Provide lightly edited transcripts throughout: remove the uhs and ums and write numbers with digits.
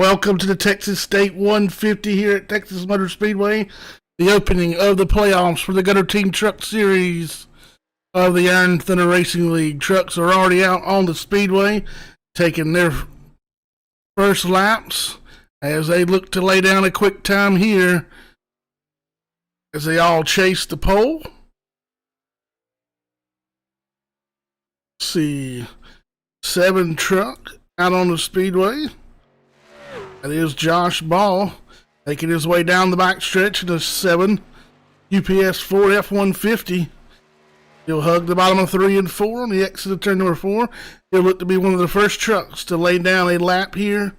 Welcome to the Texas State 150 here at Texas Motor Speedway. The opening of the playoffs for the Gutter Team Truck Series of the Iron Thunder Racing League. Trucks are already out on the speedway, taking their first laps as they look to lay down a quick time here as they all chase the pole. Let's see, 7 truck out on the speedway. That is Josh Ball making his way down the back stretch in a 7 UPS Ford F-150. He'll hug the bottom of 3 and 4 on the exit of turn number 4. He'll look to be one of the first trucks to lay down a lap here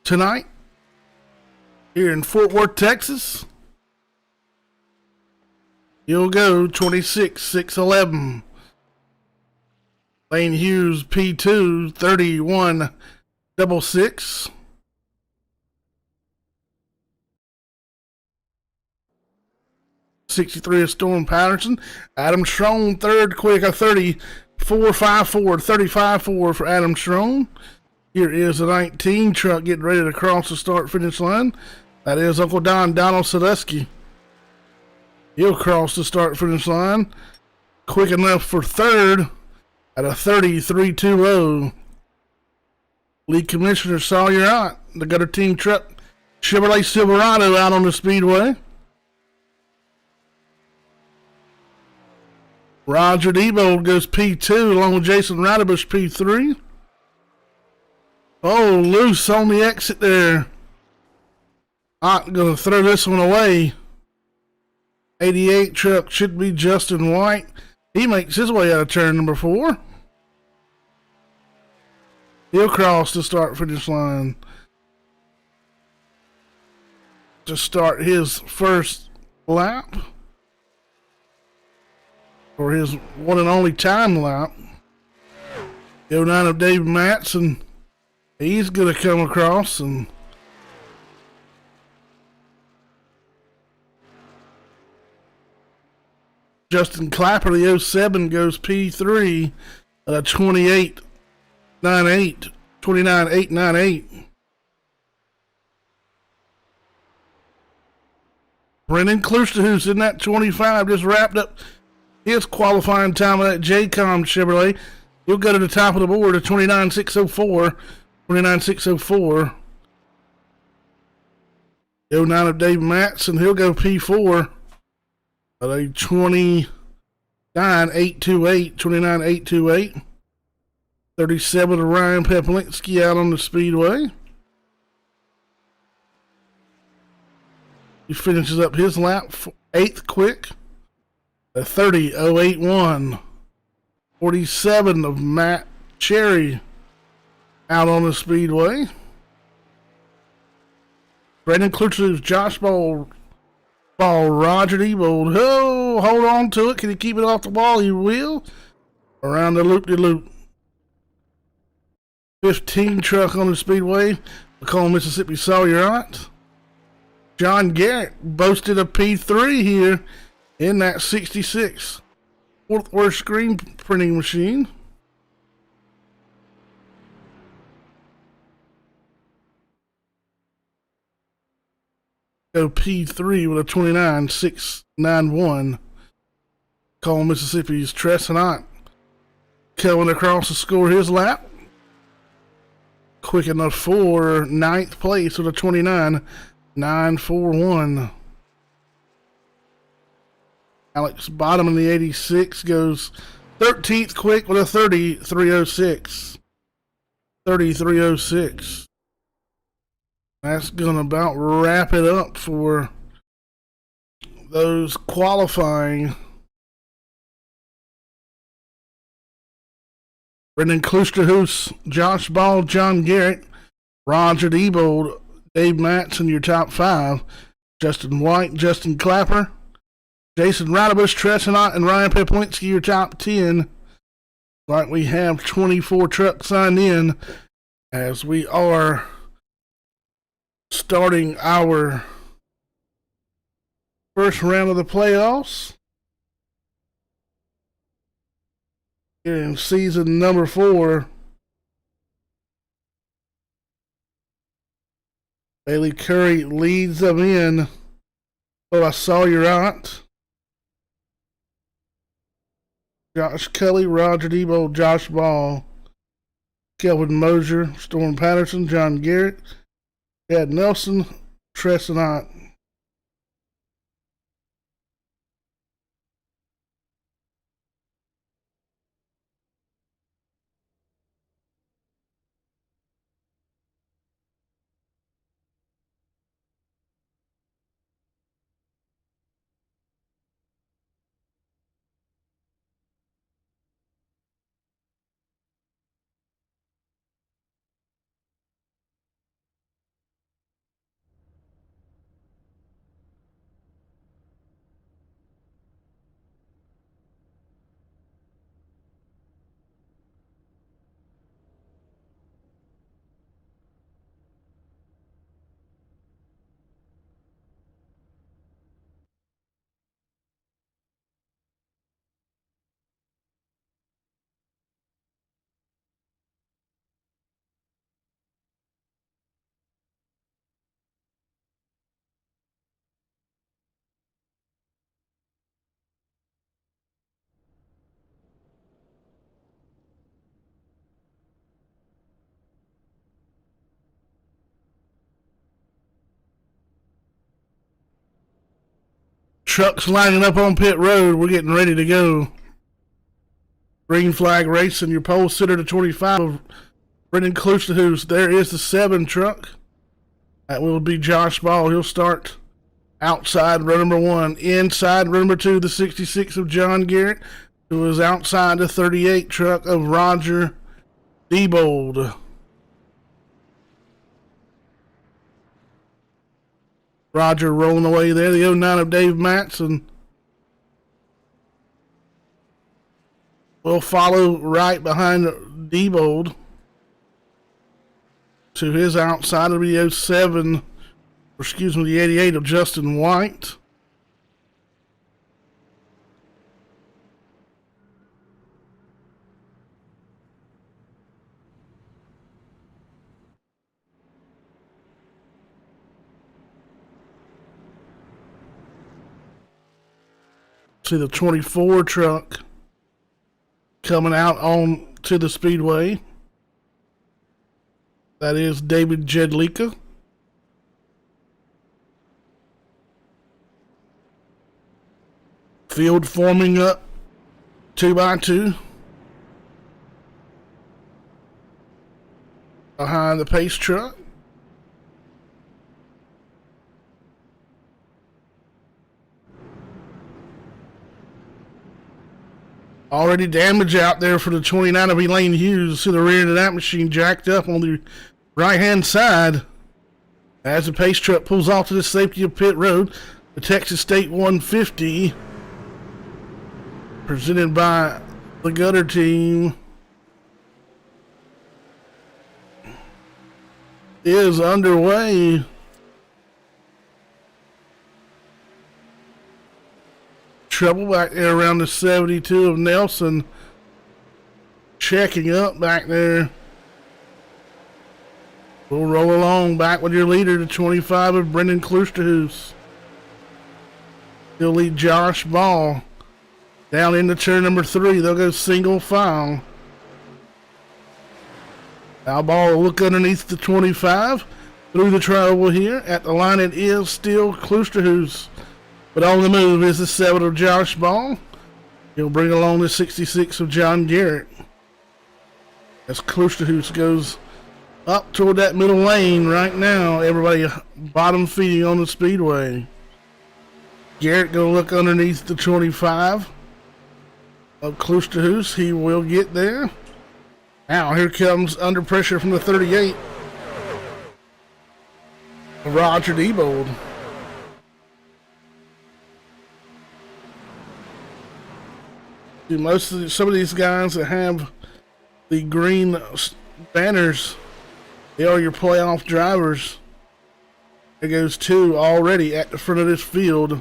tonight, here in Fort Worth, Texas. He'll go 26.611. Lane Hughes P2 31.66. 63 is Storm Patterson. Adam Strone third quick, a 34.54, 35.4 for Adam Strone. Here is the 19 truck getting ready to cross the start-finish line. That is Uncle Donald Sadusky. He'll cross the start-finish line quick enough for third at a 33.20. League Commissioner Sawyer Ott, the Gutter Team truck Chevrolet Silverado out on the speedway. Roger Debold goes P2 along with Jason Radabush P3. Oh, loose on the exit there. Not going to throw this one away. 88 truck should be Justin White. He makes his way out of turn number 4. He'll cross the start-finish line to start his first lap, for his one and only time lap. The 09 of Dave Matson, he's going to come across, and Justin Clapper, the 07, goes P3 at a 29.898. Brendan Kluster, who's in that 25, just wrapped up his qualifying time of that JCOM Chevrolet. He'll go to the top of the board at 29.604. 29.604. The 09 of Dave Matson, he'll go P4 at a 29.828. 29.828. 37 of Ryan Peplinsky out on the speedway. He finishes up his lap 8th quick. A 30.081. 47 of Matt Cherry out on the speedway. Brandon Klutzer, Josh Ball, Roger Debold. Oh, hold on to it. Can he keep it off the wall? He will. Around the loop-de-loop. 15 truck on the speedway. McCall, Mississippi Sawyer Ott. John Garrett boasted a P3 here in that 66. Fourth worst screen printing machine. Go P3 with a 29.691. Call Mississippi's Tresson Ott coming across to score his lap. Quick enough for 9th place with a 29.941. Alex Bottom in the 86 goes 13th quick with a 30.306. 30.306. That's going to about wrap it up for those qualifying. Brendan Klusterhoos, Josh Ball, John Garrett, Roger Debold, Dave Matson, your top 5. Justin White, Justin Clapper, Jason Radabush, Tresson Ott, and Ryan Peplinsky, your top 10. Like we have 24 trucks signed in as we are starting our first round of the playoffs here in season number 4. Bailey Curry leads them in. Well, I saw your aunt. Josh Kelly, Roger Debo, Josh Ball, Kelvin Mosier, Storm Patterson, John Garrett, Ed Nelson, Tressenant. Trucks lining up on pit road. We're getting ready to go. Green flag racing. Your pole sitter to 25 of Brendan Klusterhuis. There is the 7 truck. That will be Josh Ball. He'll start outside row number 1. Inside row number 2, the 66 of John Garrett, who is outside the 38 truck of Roger Diebold. Roger rolling away there. The 09 of Dave Matson will follow right behind Diebold. To his outside, it'll be the 07, the 88 of Justin White. See the 24 truck coming out on to the Speedway. That is David Jedlicka. Field forming up 2 by 2 behind the pace truck. Already damage out there for the 29 of Elaine Hughes. See the rear end of that machine jacked up on the right-hand side as the pace truck pulls off to the safety of pit road. The Texas State 150, presented by the Gutter team, is underway. Trouble back there around the 72 of Nelson. Checking up back there. We'll roll along back with your leader, the 25 of Brendan Klusterhuis. He'll lead Josh Ball down into turn number 3. They'll go single file. Now Ball will look underneath the 25 through the trouble here. At the line, it is still Klusterhuis. But on the move is the 7 of Josh Ball. He'll bring along the 66 of John Garrett. As Klusterhuis goes up toward that middle lane right now. Everybody bottom feeding on the Speedway. Garrett going to look underneath the 25 of Klusterhuis. He will get there. Now here comes under pressure from the 38 of Roger Diebold. Some of these guys that have the green banners, they are your playoff drivers. There goes 2 already at the front of this field.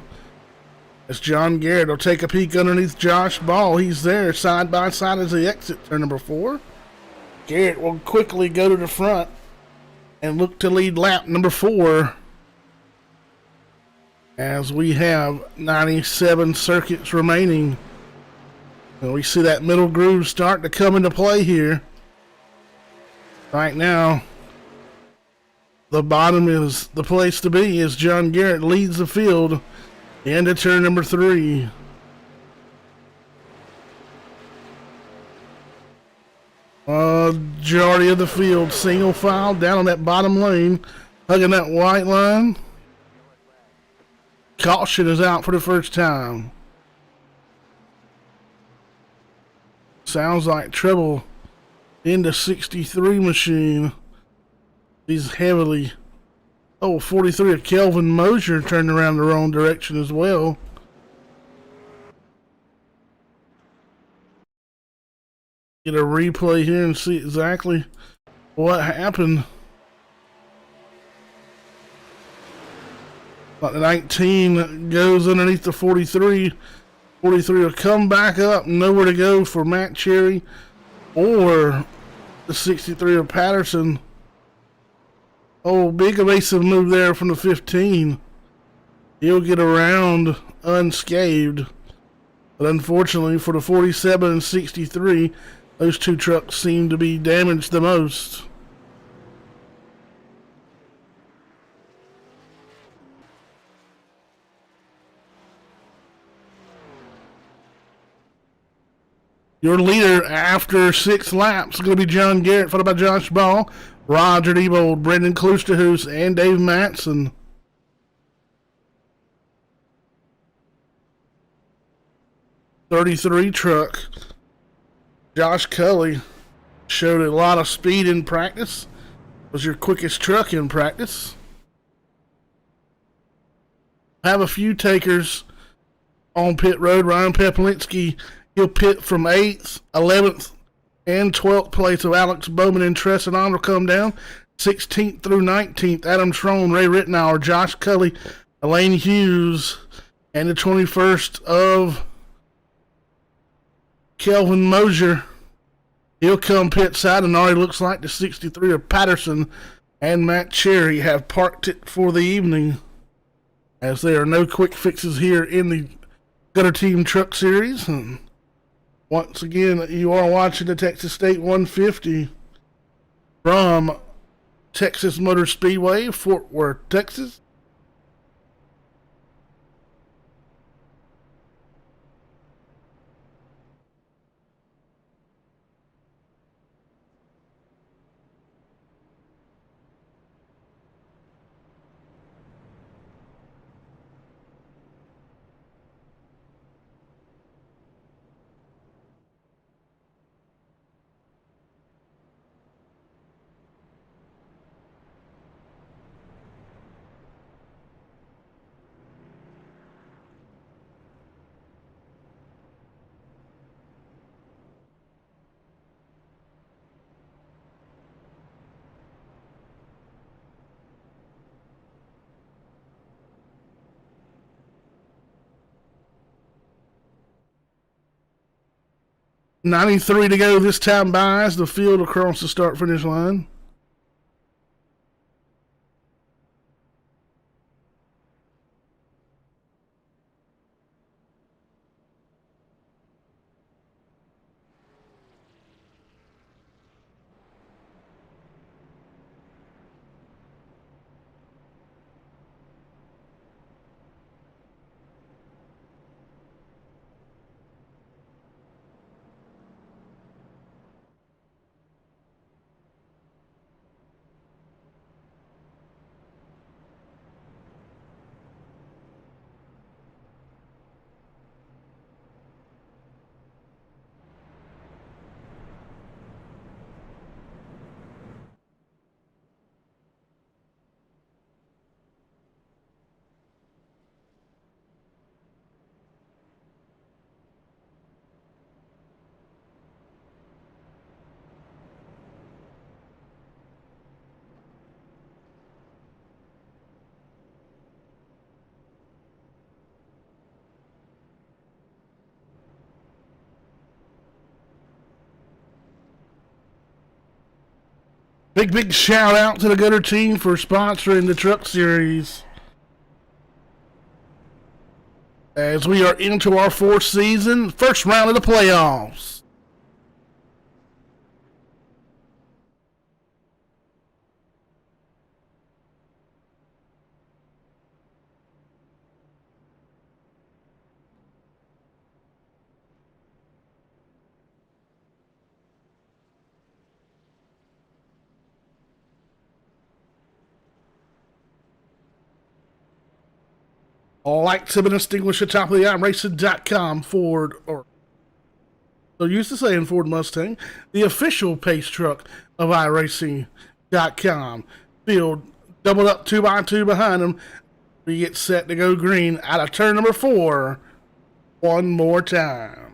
As John Garrett will take a peek underneath Josh Ball. He's there side by side as they exit turn number 4. Garrett will quickly go to the front and look to lead lap number 4, as we have 97 circuits remaining. And we see that middle groove starting to come into play here. Right now, the bottom is the place to be as John Garrett leads the field into turn number 3. Majority of the field single file down on that bottom lane, hugging that white line. Caution is out for the first time. Sounds like trouble in the 63 machine. He's heavily... 43 of Kelvin Mosier turned around the wrong direction as well. Get a replay here and see exactly what happened. Like the 19 goes underneath the 43. 43 will come back up, nowhere to go for Matt Cherry or the 63 of Patterson. Big evasive move there from the 15. He'll get around unscathed. But unfortunately for the 47 and 63, those two trucks seem to be damaged the most. Your leader after 6 laps is going to be John Garrett, followed by Josh Ball, Roger Diebold, Brendan Kloosterhoos, and Dave Matson. '33 truck. Josh Cully showed a lot of speed in practice. Was your quickest truck in practice. Have a few takers on pit road. Ryan Peplinsky, he'll pit from 8th, 11th, and 12th place. So Alex Bowman and Tresson will come down. 16th through 19th, Adam Schroen, Ray Rittenauer, Josh Cully, Elaine Hughes, and the 21st of Kelvin Mosier. He'll come pit side, and already looks like the 63 of Patterson and Matt Cherry have parked it for the evening, as there are no quick fixes here in the Gutter Team Truck Series. And once again, you are watching the Texas State 150 from Texas Motor Speedway, Fort Worth, Texas. .93 to go this time buys the field across the start-finish line. Big shout out to the Gutter team for sponsoring the Truck Series. As we are into our fourth season, first round of the playoffs. Lights have been extinguished at the top of the iRacing.com Ford, or so used to saying Ford Mustang, the official pace truck of iRacing.com. Field doubled up 2x2 behind them. We get set to go green out of turn number 4 one more time.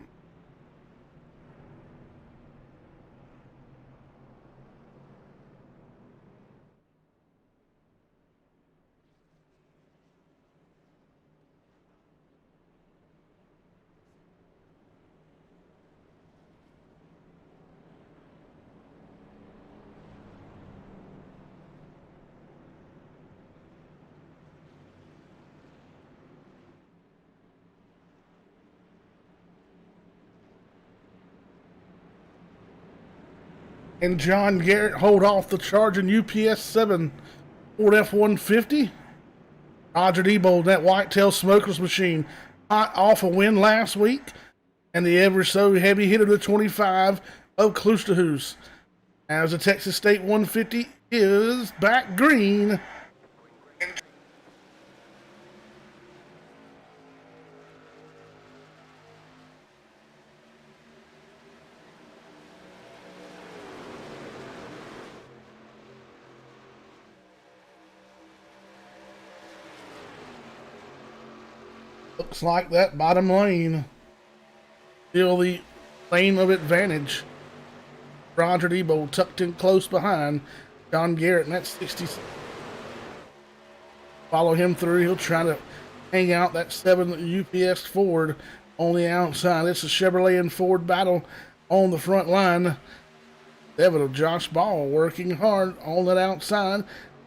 And John Garrett hold off the charging UPS 7 Ford F-150. Roger Debold, that whitetail smokeless machine, hot off a win last week. And the ever so heavy hitter, the 25 of Klosterhuis. As the Texas State 150 is back green. Looks like that bottom lane still the lane of advantage. Roger Debo tucked in close behind John Garrett, and that's 60. Follow him through. He'll try to hang out that 7 UPS Ford on the outside. It's a Chevrolet and Ford battle on the front line. 7 of Josh Ball working hard on that outside,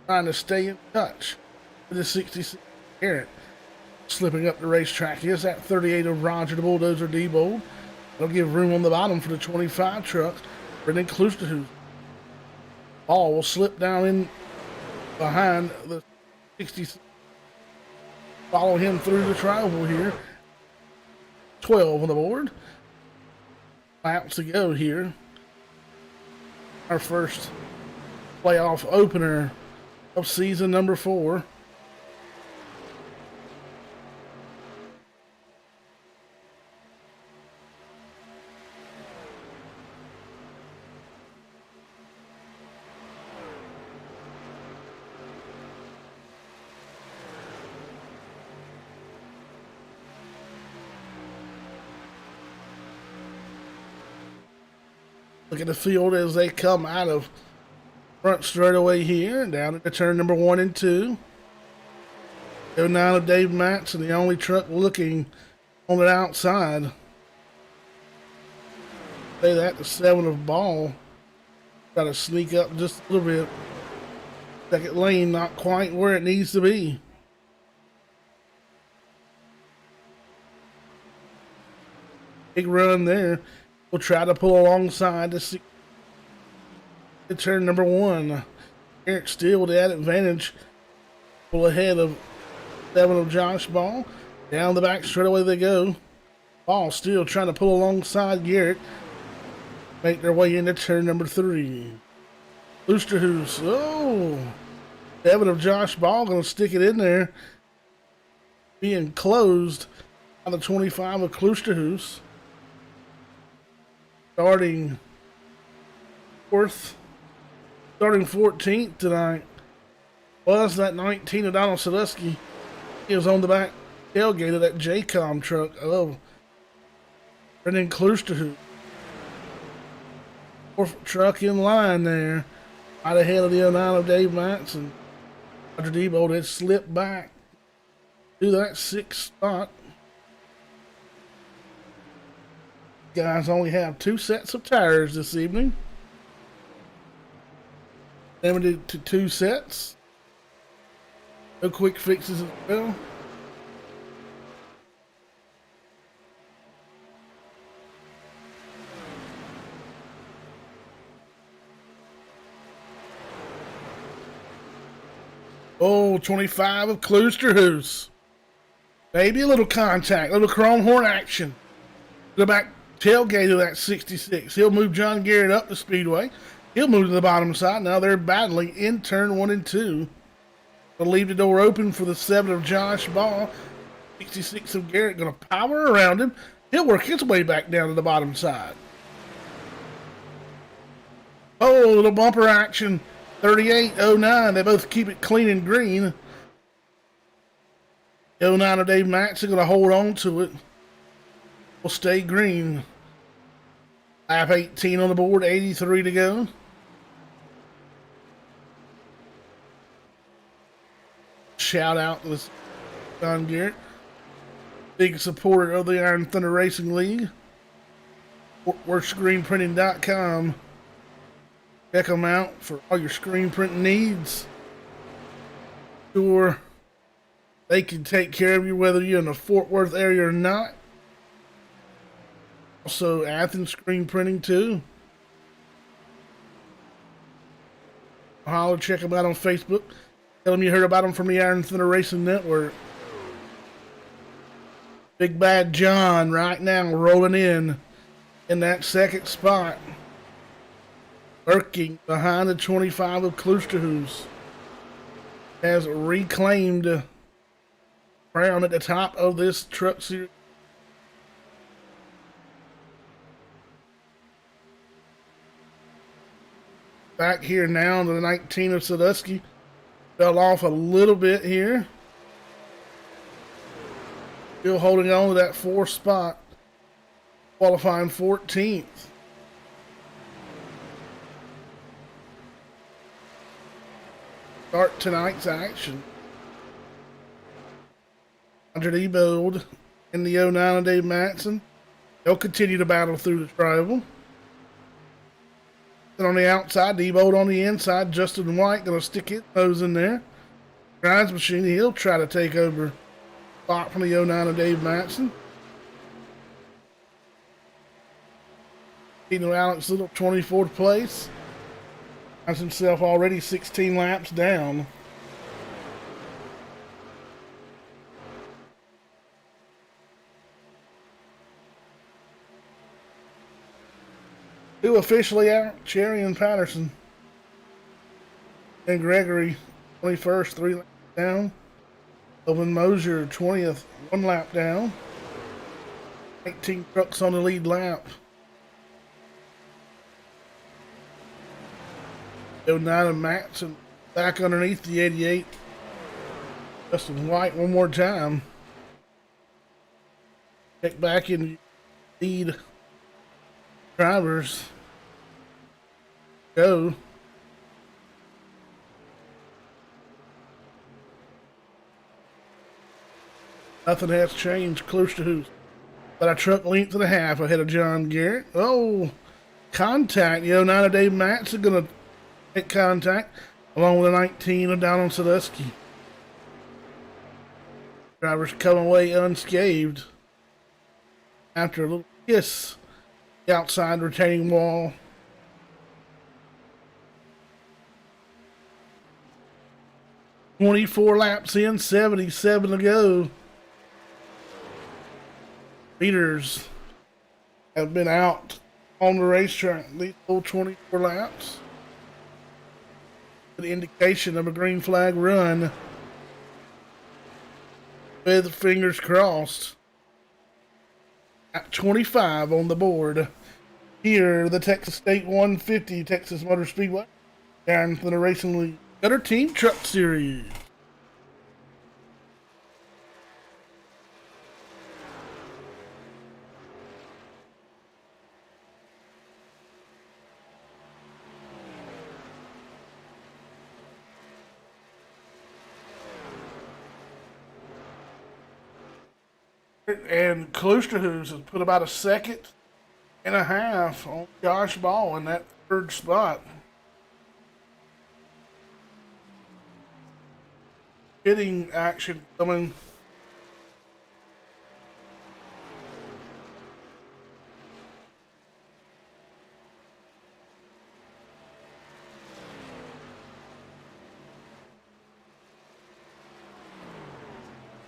trying to stay in touch with the 66 Garrett. Slipping up the racetrack is that 38 of Roger the Bulldozer Debo. They'll give room on the bottom for the 25 truck. Brendan Klosterhuis. Ball will slip down in behind the 66. Follow him through the trioval here. 12 on the board. Laps to go here. Our first playoff opener of season number 4. Look at the field as they come out of front straightaway here, down into turn number 1 and 2. 09 of Dave Matson, the only truck looking on the outside. Say that, the 7 of Ball. Got to sneak up just a little bit. Second lane, not quite where it needs to be. Big run there. We'll try to pull alongside to turn number 1. Eric still with that advantage. Pull ahead of 7 of Josh Ball. Down the back straightaway they go. Ball still trying to pull alongside Garrett. Make their way into turn number 3. Klosterhuis. Oh! 7 of Josh Ball going to stick it in there. Being closed by the 25 of Klosterhuis. Starting 14th tonight was that 19 of Donald Sadusky. He was on the back tailgate of that JCOM truck. Oh, Brendan Klosterhuis. 4th truck in line there. Right ahead of the 09 of Dave Matson. Roger Debo had slipped back to that 6th spot. Guys only have 2 sets of tires this evening. Limited to 2 sets. No quick fixes as well. Oh, 25 of Kloosterhoos. Maybe a little contact, a little chrome horn action. The back tailgate of that 66. He'll move John Garrett up the Speedway. He'll move to the bottom side. Now they're battling in turn 1 and 2. They'll leave the door open for the 7 of Josh Ball. 66 of Garrett going to power around him. He'll work his way back down to the bottom side. Oh, a little bumper action. 38-09. They both keep it clean and green. 09 of Dave Matson going to hold on to it. Will stay green. Lap 18 on the board, 83 to go. Shout out to this John Garrett, big supporter of the Iron Thunder Racing League. FortWorthScreenPrinting.com. Check them out for all your screen printing needs. Sure, they can take care of you whether you're in the Fort Worth area or not. Also, Athens screen printing too. Holler, check them out on Facebook. Tell them you heard about them from the Iron Thunder Racing Network. Big Bad John right now rolling in that second spot. Lurking behind the 25 of Kloosterhoos. Has reclaimed crown at the top of this truck series. Back here now to the 19 of Sadusky. Fell off a little bit here. Still holding on to that 4th spot. Qualifying 14th. Start tonight's action. 100 E-Bold in the 09 of Dave Matson. They'll continue to battle through the tribal. And on the outside, E-Bold on the inside. Justin White going to stick his nose in there. Grinds Machine, he'll try to take over spot from the 09 of Dave Matson. Tino Alex Little, 24th place. Finds himself already 16 laps down. Two officially out, Cherry and Patterson. And Gregory, 21st, 3 laps down. Owen Mosier, 20th, 1 lap down. 18 trucks on the lead lap. 09 of Matson back underneath the 88. Justin White one more time. Check back in lead. Drivers go. Nothing has changed. Close to who's about a truck length and a half ahead of John Garrett. Oh, contact. 09 of Dave Matson going to make contact along with the 19 of Donald Sadusky. Drivers come away unscathed after a little kiss. The outside retaining wall. "24 laps in, 77 to go. Leaders have been out on the racetrack these full 24 laps. An indication of a green flag run. With fingers crossed. At 25 on the board. Here, the Texas State 150 Texas Motor Speedway. Down for the Racing League Gutter Team Truck Series. And Kloosterhoos has put about a second and a half on Josh Ball in that third spot. pitting action coming.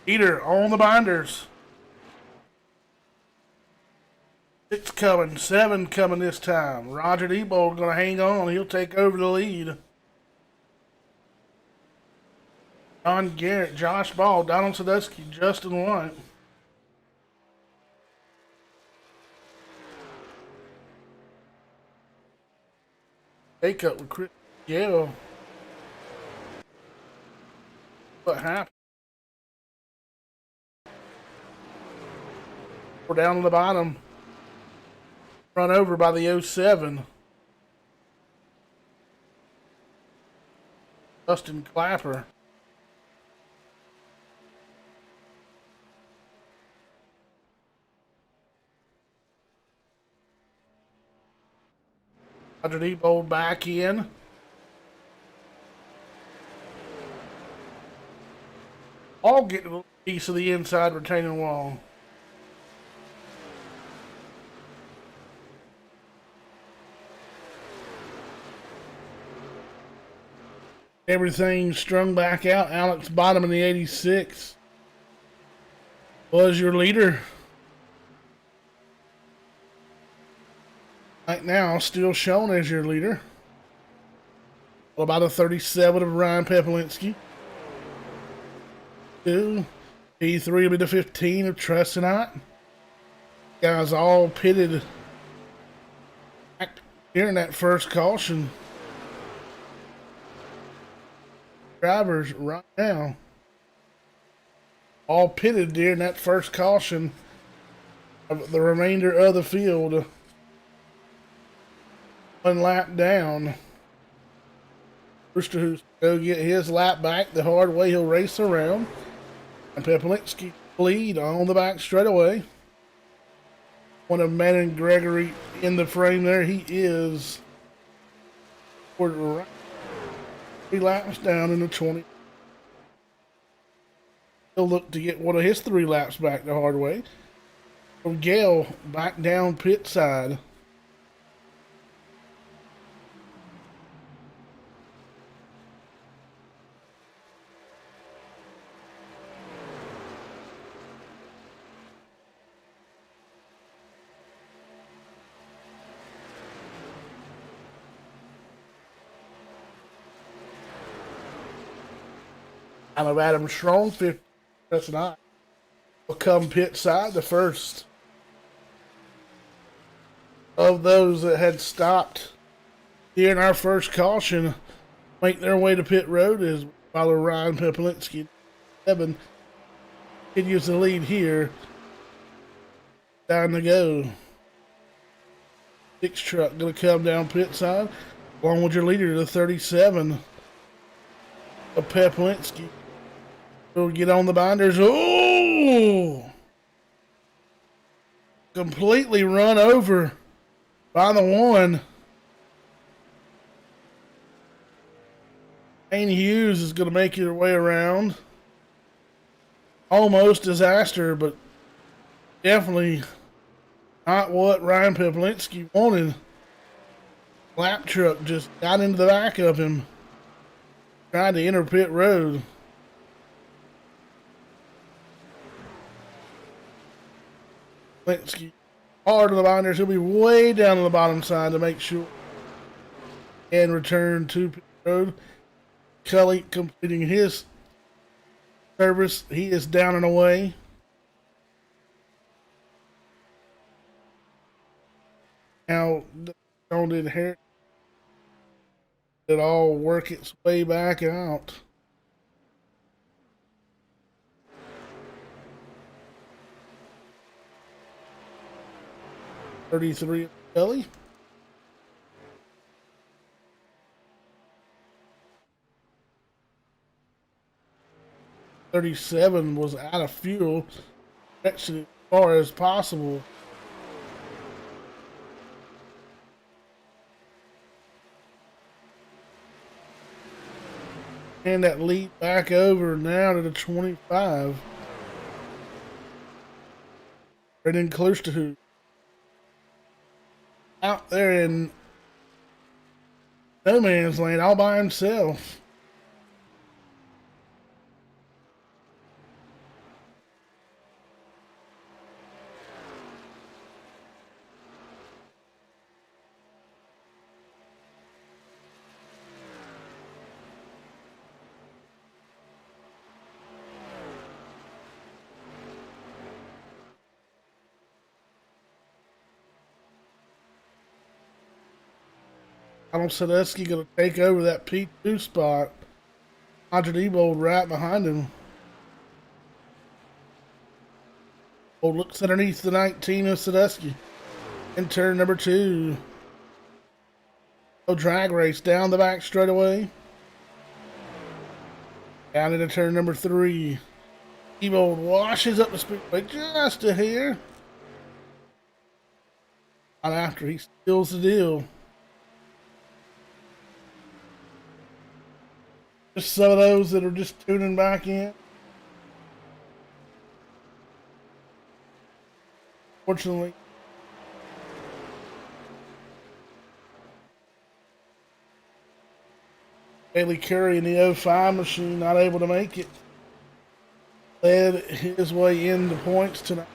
Peter on the binders. 6 coming, 7 coming this time. Roger Debo going to hang on. He'll take over the lead. John Garrett, Josh Ball, Donald Sadusky, Justin White. Take up with Chris Gale. What happened? We're down on the bottom. Run over by the 07. Dustin Clapper. Roger Debo back in. All getting a piece of the inside retaining wall. Everything strung back out. Alex Bottom in the 86 was your leader. Right now, still shown as your leader. About a 37 of Ryan Pepelinski. 2. P3 will be the 15 of Trustinot. Guys all pitted here in that first caution. Drivers right now all pitted during that first caution of the remainder of the field. 1 lap down. Rooster who's go get his lap back the hard way. He'll race around. And Pepelinski lead on the back straightaway. One of Matt and Gregory in the frame there. He is 3 laps down in the 20. He'll look to get one of his 3 laps back the hard way. So Gale back down pit side. Out of Adam Strong, 50. That's not. Will come pit side, the first of those that had stopped here in our first caution make their way to pit road is follow Ryan Pepelinski. 7 continues the lead here. Down to go. 6 truck going to come down pit side along with your leader, the 37 of Pepelinski. We'll get on the binders. Oh! Completely run over by the 1. Wayne Hughes is going to make your way around. Almost disaster, but definitely not what Ryan Pepelinski wanted. Lap truck just got into the back of him. Tried to enter pit road. Pepelinski hard to the binders. He'll be way down on the bottom side to make sure and return to pit road. Cully completing his service. He is down and away. Now, don't inherit it all work its way back out. $33 Kelly. $37 was out of fuel. Actually, as far as possible. And that lead back over now to the 25. Right in close to who? Out there in no man's land all by himself. Adam Sadusky going to take over that P2 spot. Roger Debold right behind him. Old looks underneath the 19 of Sadusky. In turn number 2. Drag race down the back straightaway. Down into turn number 3. Debold washes up the speedway just a hair. Not after he steals the deal. Just some of those that are just tuning back in. Fortunately, Bailey Curry in the 05 machine not able to make it. Led his way into points tonight.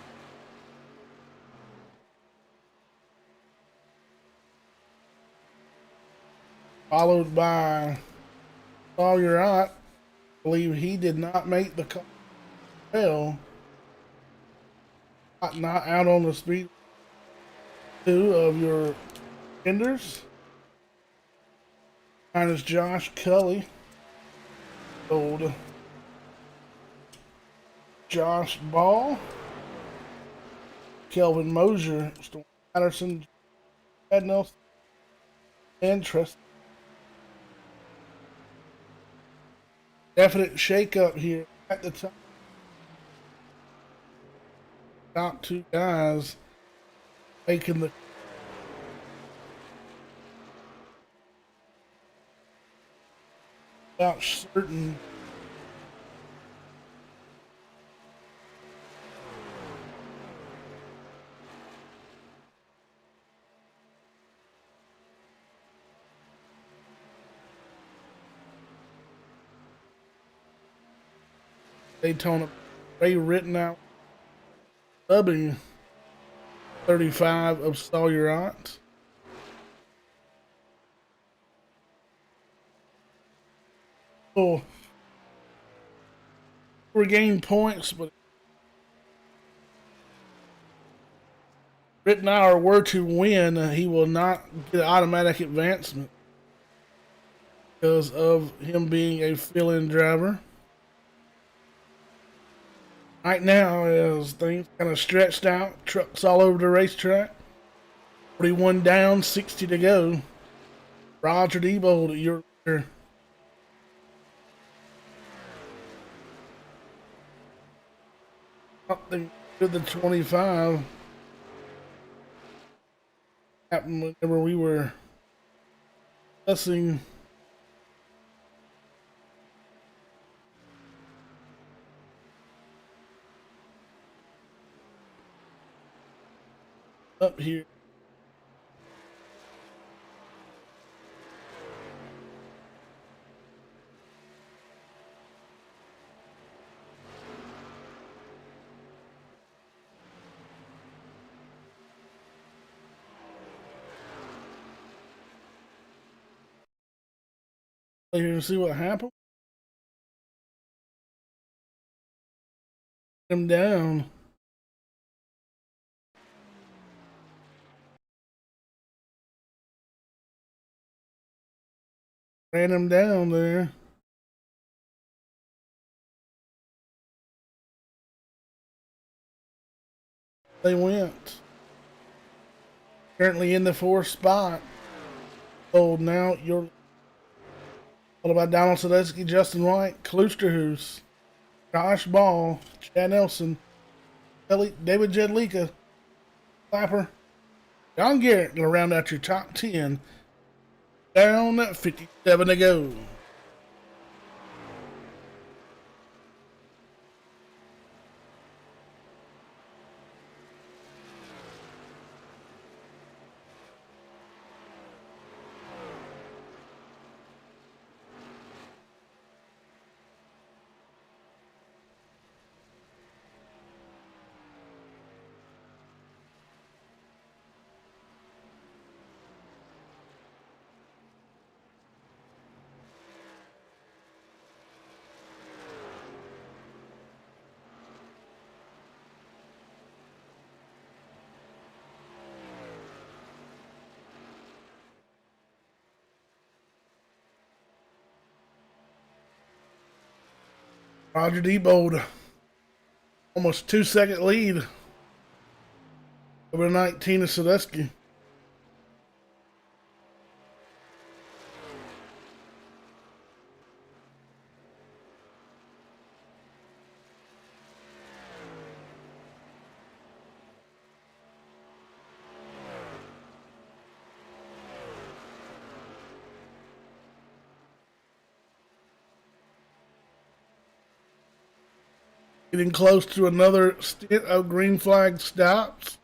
Followed by Sawyer Ott. I believe he did not make the call. Well, not out on the speed 2 of your vendors. Mine is Josh Cully. Old Josh Ball. Kelvin Mosier. Storm Patterson. Chad Nelson. And Tristan. Definite shake-up here at the top. Top 2 guys making the about certain Daytona Ray written out subbing 35 of Sawyer Ott. Oh, regain points, but Rittenauer were to win, he will not get automatic advancement because of him being a fill-in driver. Right now, as things kind of stretched out, trucks all over the racetrack. 41 down, 60 to go. Roger Debold, your leader. Something to the 25. Happened whenever we were discussing up here. Here and see what happened. Him down. Ran him down there. They went. Currently in the 4th spot. Oh, now you're. What about Donald Sadusky, Justin White, Kloosterhoos, Josh Ball, Chad Nelson, David Jedlicka, Clapper, John Garrett going to round out your top 10. Down 57 to go. Roger Debold, almost 2-second lead over 19 of Sadusky. Getting close to another stint of green flag stops.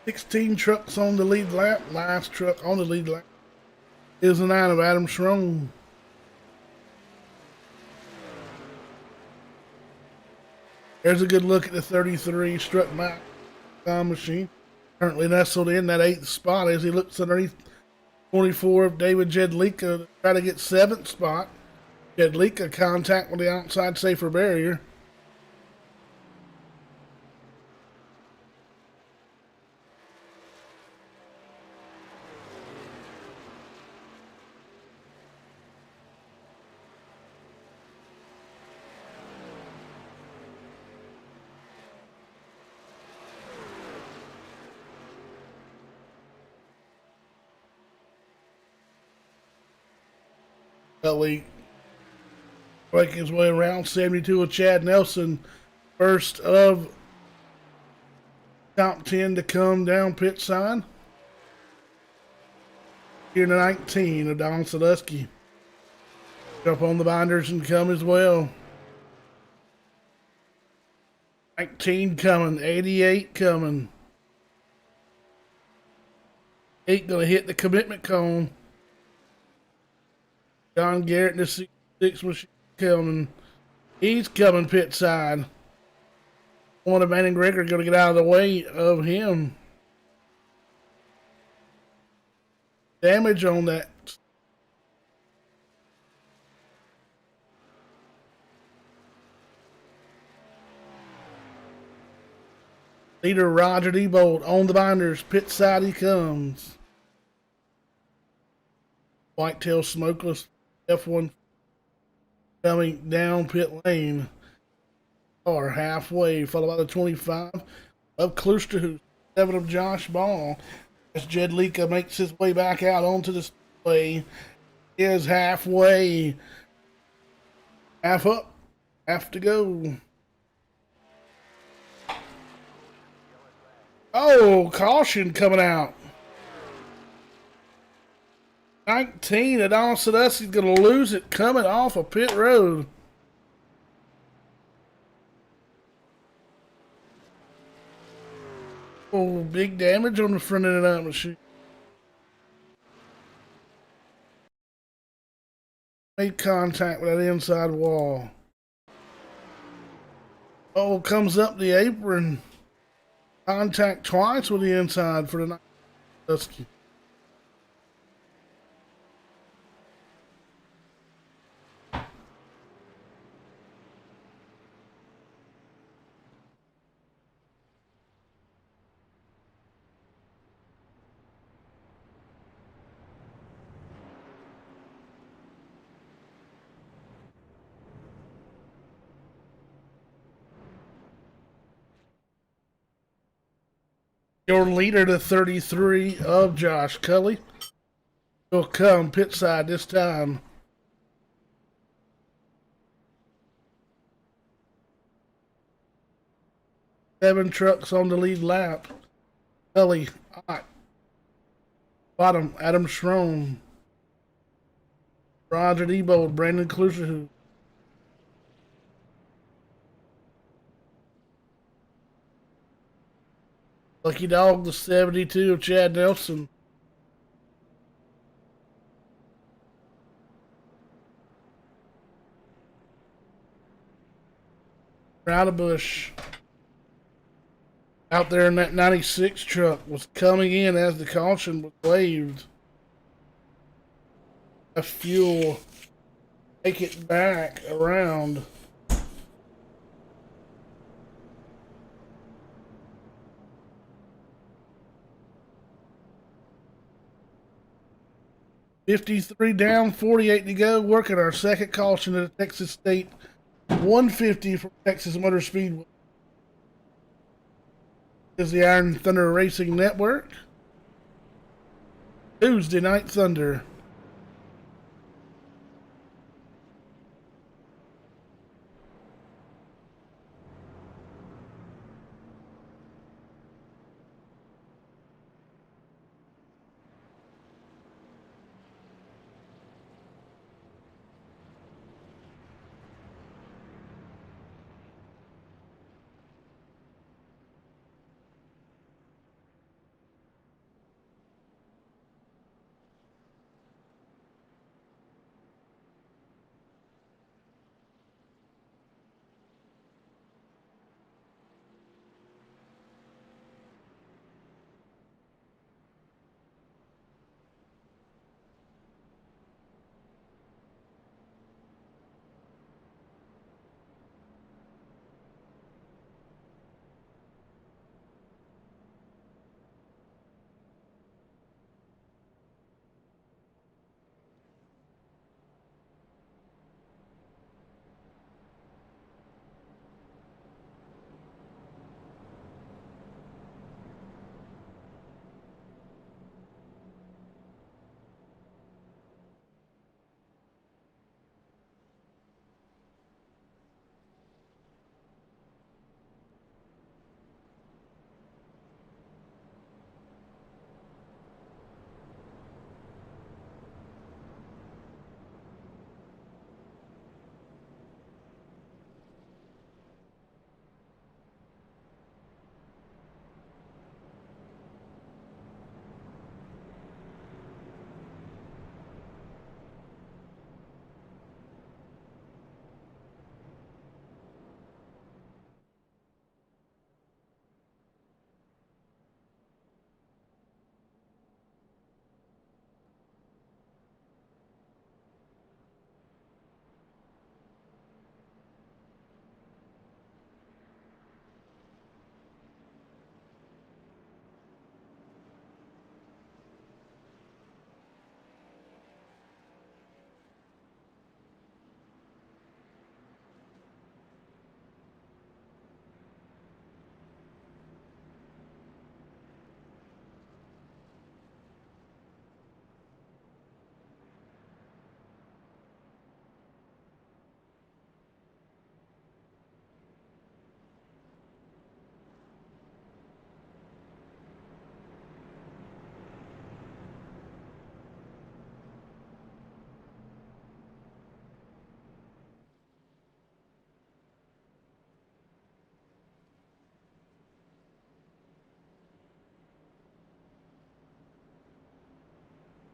"16 trucks on the lead lap. Last truck on the lead lap is the 9 of Adam Schroen. There's a good look at the 33 struck by time machine. Currently nestled in that 8th spot as he looks underneath 24 of David Jedlicka to try to get 7th spot. Jedlicka contact with the outside safer barrier. Kelly breaking his way around 72 of Chad Nelson. First of top 10 to come down pit side. Here to 19 of Don Sadusky. Jump on the binders and come as well. 19 coming, 88 coming. 8 gonna hit the commitment cone. John Garrett in the 66 machine coming. He's coming pit side. One of Manning Gregory going to get out of the way of him. Damage on that. Leader Roger Debold on the binders. Pit side he comes. Whitetail Smokeless F1 coming down pit lane. Or halfway, followed by the 25 of Klusterhoos, 7 of Josh Ball. As Jedlicka makes his way back out onto the speedway, is halfway. Half up, half to go. Oh, caution coming out. 19, Adonis Sadusky's going to lose it coming off of pit road. Oh, big damage on the front end of that machine. Made contact with that inside wall. Oh, comes up the apron. Contact twice with the inside for the Sadusky. Your leader to 33 of Josh Cully will come pit side this time. Seven trucks on the lead lap. Cully, hot. Bottom, Adam Schroen. Roger Debold, Brandon Klusterhoos. Lucky Dog, the 72 of Chad Nelson. Out of Bush. Out there in that 96 truck was coming in as the caution was waved. A fuel. Take it back around. 53 down, 48 to go. Working our second caution at the Texas State 150 from Texas Motor Speedway. Is the Iron Thunder Racing Network. Tuesday Night Thunder.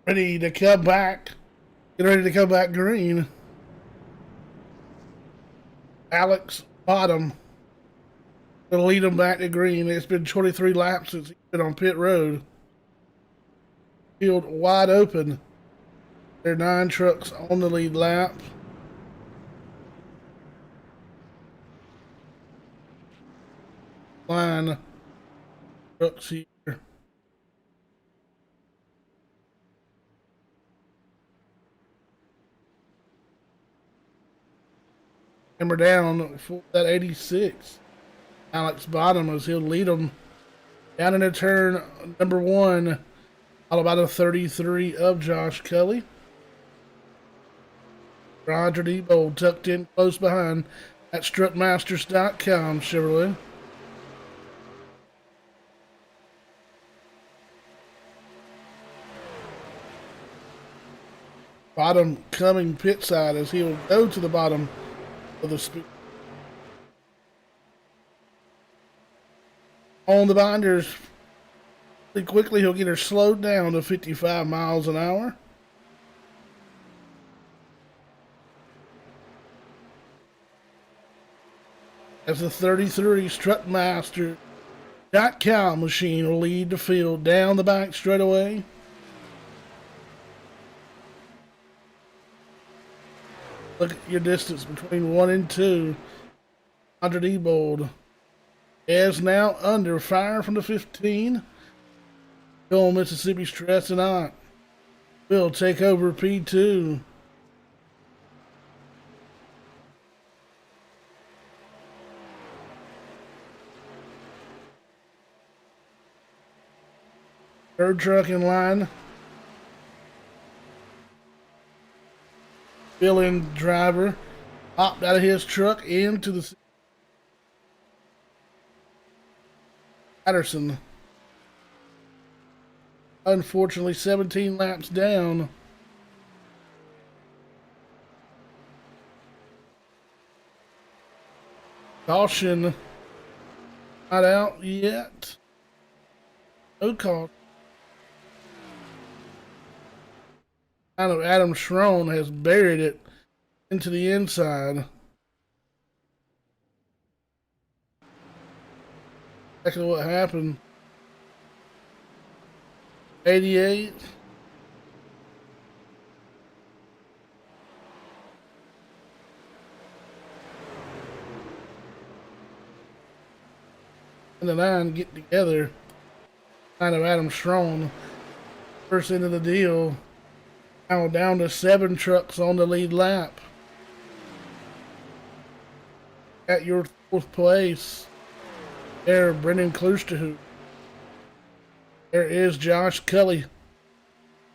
Ready to come back. Get ready to come back green. Alex Bottom will lead them back to green. It's been 23 laps since he's been on pit road. Field wide open. There are 9 trucks on the lead lap. Line trucks here. Hammer down for that 86. Alex Bottom as he'll lead them down into turn number 1. All about a 33 of Josh Cully. Roger Debold tucked in close behind at strutmasters.com Chevrolet. Bottom coming pit side as he'll go to the bottom of the speed. On the binders, pretty quickly he'll get her slowed down to 55 miles an hour. As the 33 Strutmaster.com machine will lead the field down the back straightaway. Look at your distance between 1 and 2. Roger Debold is now under fire from the 15. Going Mississippi stressing on. will take over P2. Third truck in line. Fill-in driver hopped out of his truck into the Patterson. Unfortunately, 17 laps down. Caution. Not out yet. No call. Kind of Adam Schroen has buried it into the inside. Exactly what happened. 88. And the 9 get together. Kind of Adam Schroen. First end of the deal. Now down to 7 trucks on the lead lap. At your 4th place. There, Brendan Klusterhoek. There is Josh Cully.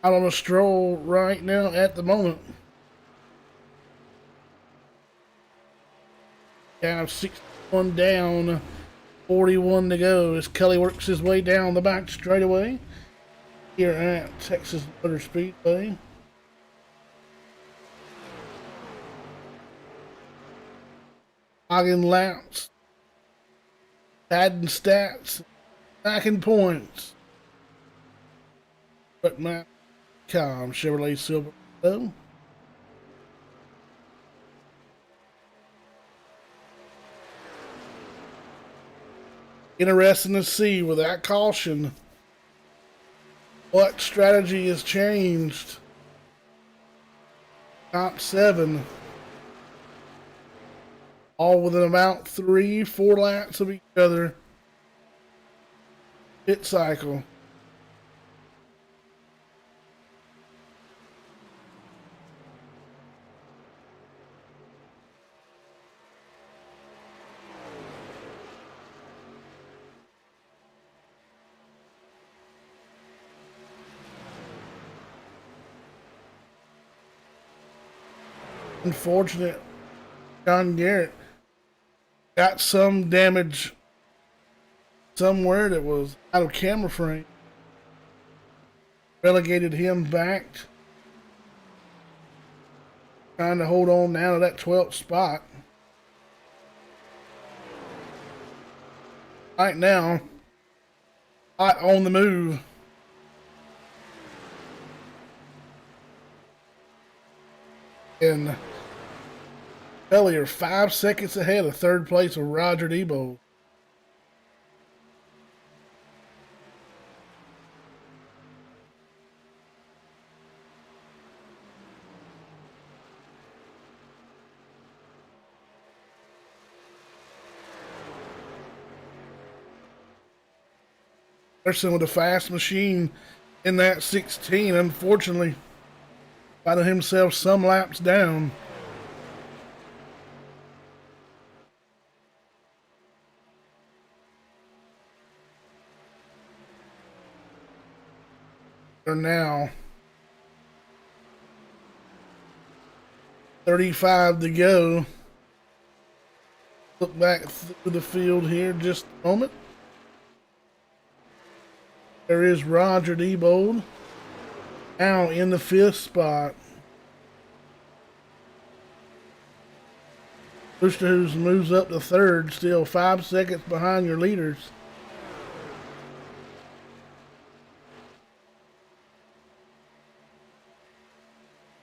Out on a stroll right now at the moment. Down 61 down. 41 to go as Cully works his way down the back straightaway here at Texas Motor Speedway. Logging laps, adding stats, stacking points. But my Chevrolet Silverado. Interesting to see with that caution what strategy has changed. Top 7. All within about 3-4 laps of each other. Pit cycle. Unfortunate. John Garrett got some damage somewhere that was out of camera frame. Relegated him back. Trying to hold on now to that 12th spot. Right now, hot on the move. And Kelly are 5 seconds ahead of 3rd place with Roger Debo. Anderson with a fast machine in that 16, unfortunately, finding himself some laps down. They're now 35 to go. Look back through the field here just a moment. There is Roger Debold now in the 5th spot. Klusterhoek moves up to 3rd, still 5 seconds behind your leaders.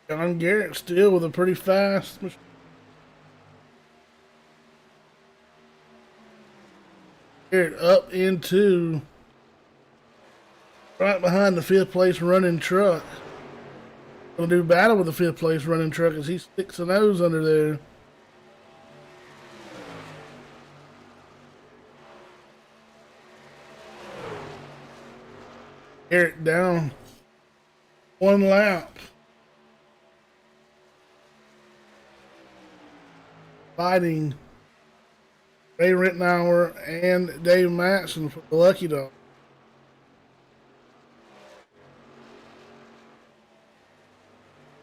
John Garrett still with a pretty fast machine. Garrett up into right behind the 5th place running truck. Gonna do battle with the 5th place running truck as he sticks a nose under there. Garrett down 1 lap. Fighting Ray Rittenauer and Dave Matson for the Lucky Dog.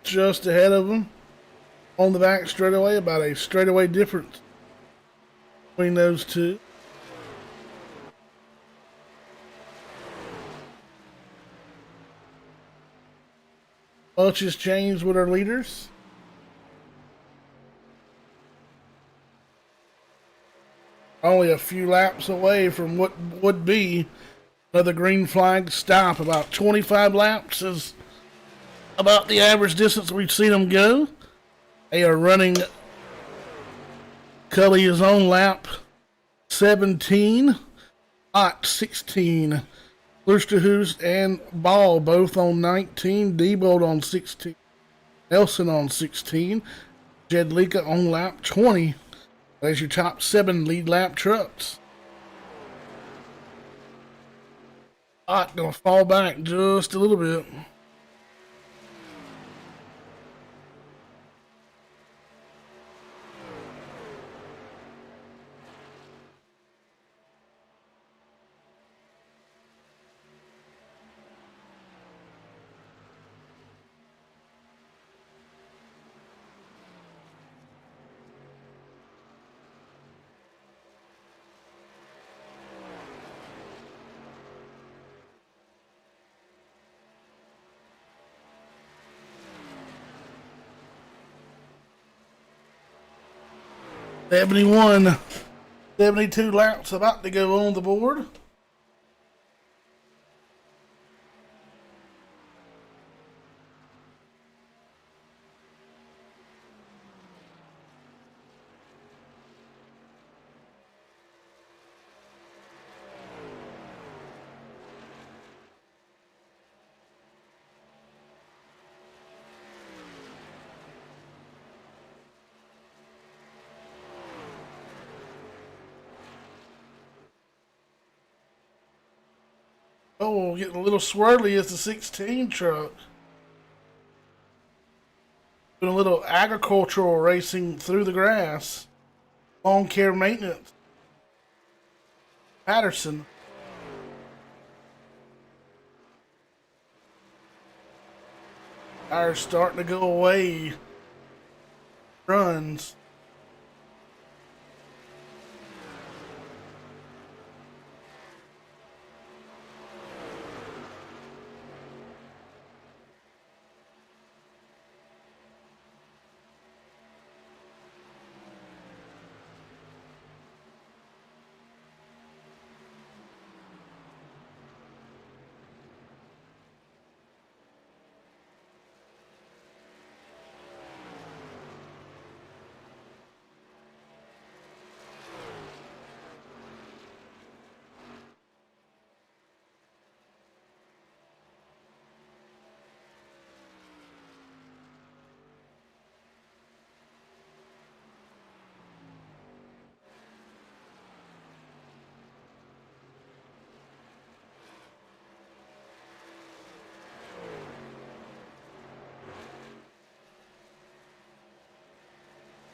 Just ahead of them on the back straightaway, about a straightaway difference between those two. Much has changed with our leaders. Only a few laps away from what would be another green flag stop. About 25 laps is about the average distance we've seen them go. They are running Cully his own lap 17, Ott 16, Lusterhus and Ball both on 19, Diebold on 16, Nelson on 16, Jedlicka on lap 20. There's your top 7 lead lap trucks. Ott gonna fall back just a little bit. '71, 72 laps about to go on the board. Oh, getting a little swirly as the 16 truck. Doing a little agricultural racing through the grass. Lawn care maintenance. Patterson. Tires starting to go away. Runs.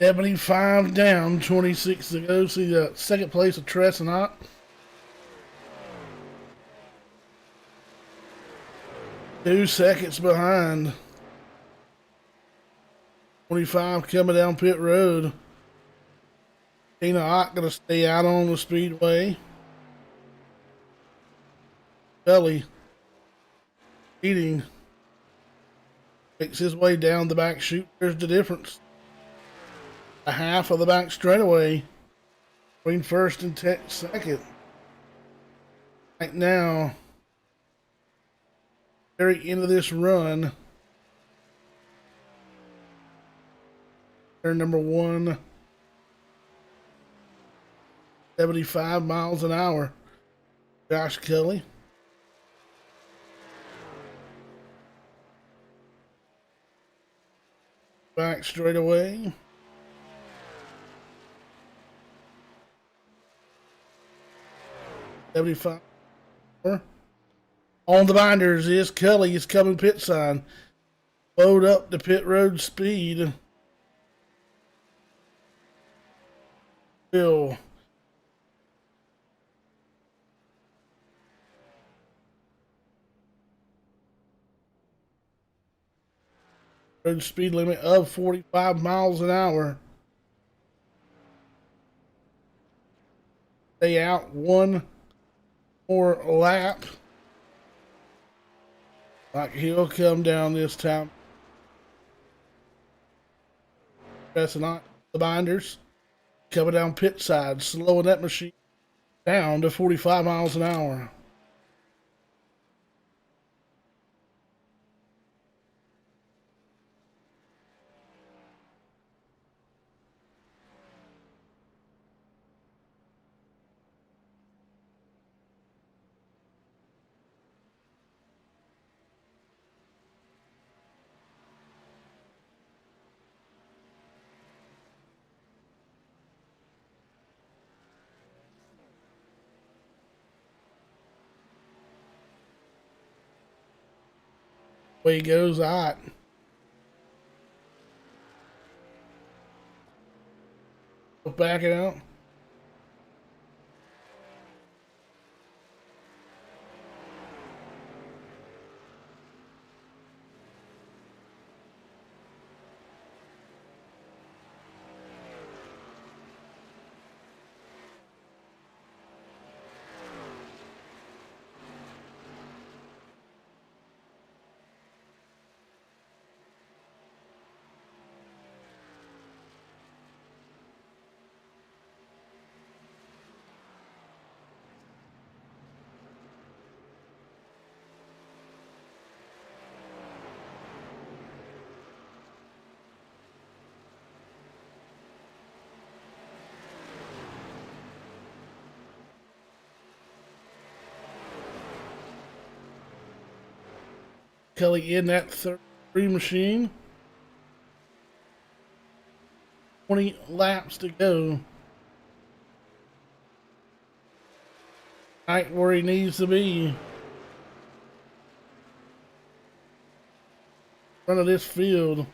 '75 down, 26 to go. See the second place of Tress and Ott. 2 seconds behind. 25 coming down pit road. Tina Ott gonna stay out on the speedway. Belly eating. Makes his way down the back chute. There's the difference. A half of the back straightaway between first and second. Right now, very end of this run. Turn number 1, 75 miles an hour. Josh Kelly. Back straightaway. '75. On the binders is Kelly. Is coming pit sign. Load up to pit road speed. Bill. Road speed limit of 45 miles an hour. Stay out one more lap. Like he'll come down this time. Pressing on the binders. Coming down pit side. Slowing that machine down to 45 miles an hour. Way he goes, all right. Back it out. Kelly in that 33 machine. 20 laps to go. Right where he needs to be. Front of this field.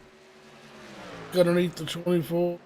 Underneath the 24.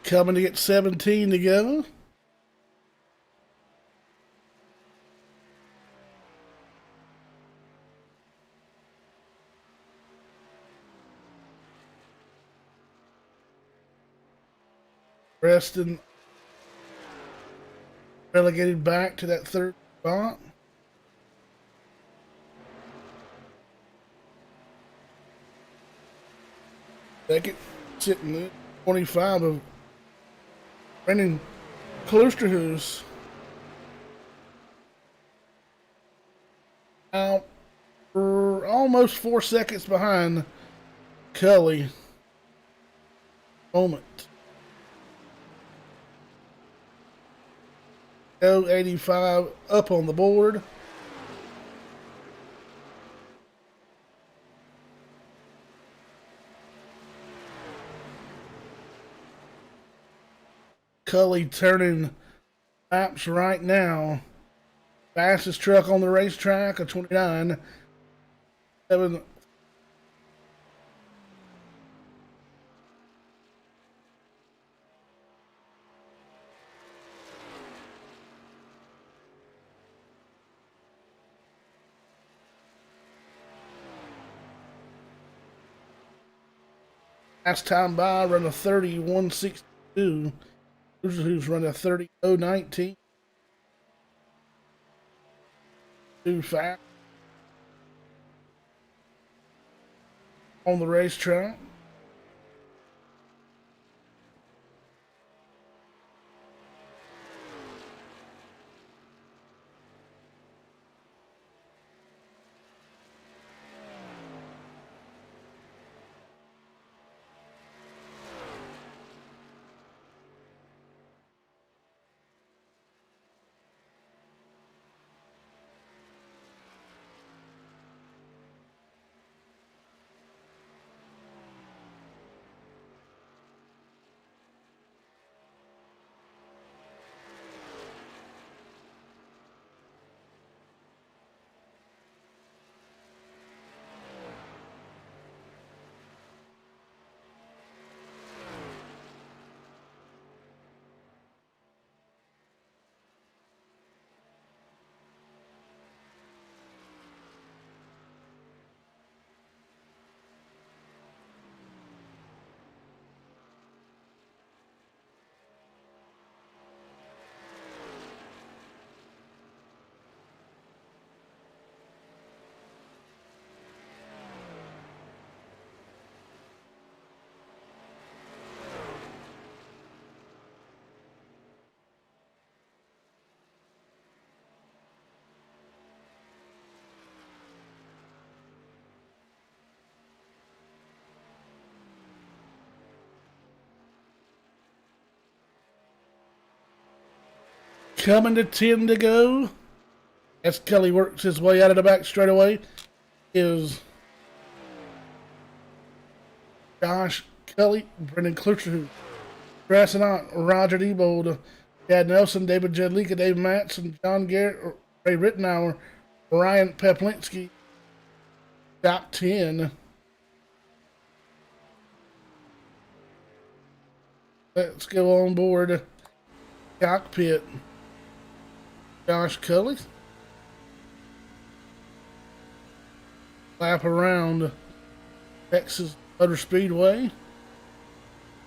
Coming to get 17 to go. Preston relegated back to that third spot. Second, sitting at 25 of Brendan Klosterhuis. Now, for almost 4 seconds behind Cully. Moment. Go 85 up on the board. Cully turning laps right now. Fastest truck on the racetrack, a 29. 7. Last time by, run a 30-162. Who's run a 30-019. Too fast on the racetrack. Coming to 10 to go. As Kelly works his way out of the back straightaway, is Josh Kelly, Brendan Klucher, dressing out Roger Diebold, Chad Nelson, David Jedlicka, Dave Matson, John Garrett, Ray Rittenauer, Ryan Peplinski. Top 10. Let's go on board. Cockpit. Josh Kelly. Lap around Texas Motor Speedway.